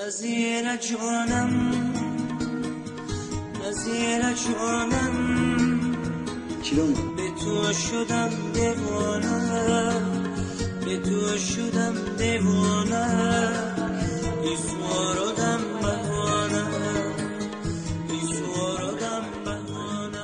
نزیر جانم به تو شدم دیوانه، به تو شدم دیوانه، ایسوارودم بهانه، ایسوارودم بهانه.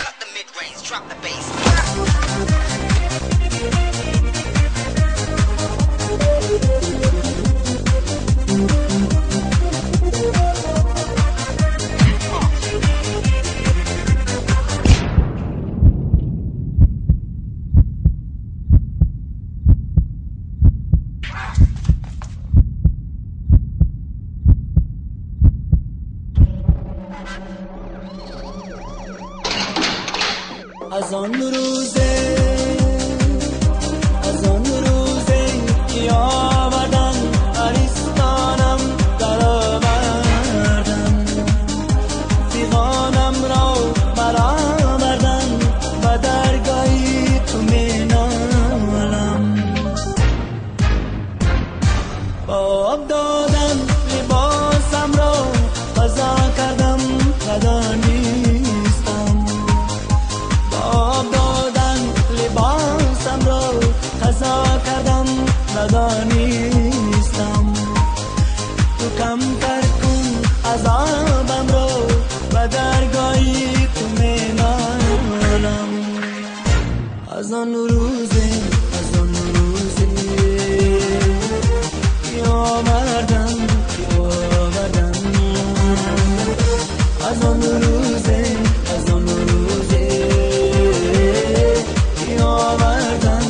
Cut the mid-range, drop the bass. از آن روزه که آوردن عریستانم در آوردن، دیوانم را برآوردن و درگاهی تو می نالم. با آب دادن لباسم را قضا کردم ندانی، قضا کردم ندانستم. تو کم تر کن عذابم را و درگاهی تو می نالم. از آن روزه که آوردن از آن روزه که آوردن.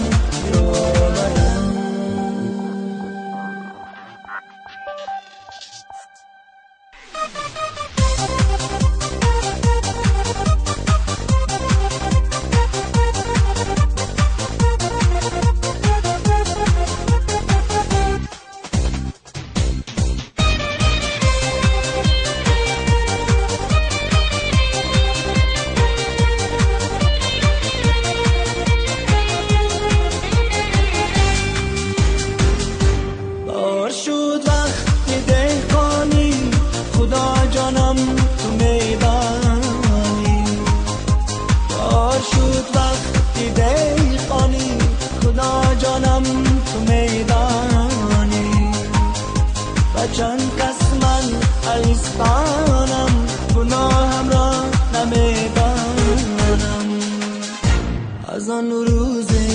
شد وقتی دهقانی خدا جانم تو میدانی، بار شد وقتی دهقانی خدا جانم تو میدانی. و چند کس من علیستانم گناهم را نمیدانم. از آن روزه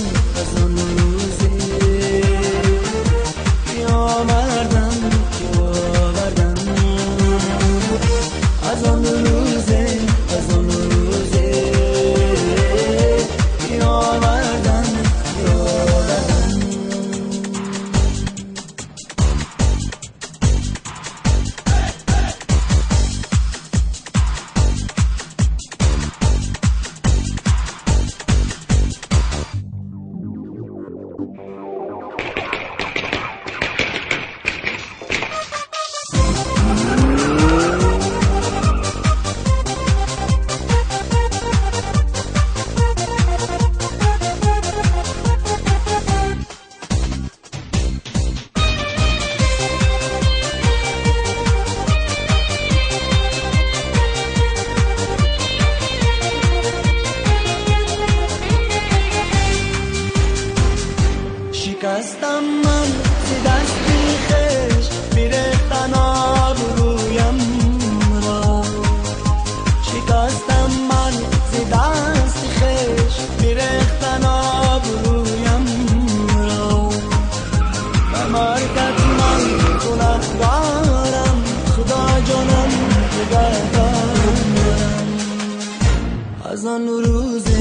آوردن از آن روزه آوردن. شکستم من ز دستی خش بیرختن آبرویم را، شکستم من ز دستی خش بیرختن آبرویم را. و مرگت من گناهگارم خدا جانم نگهدارم. از آن روز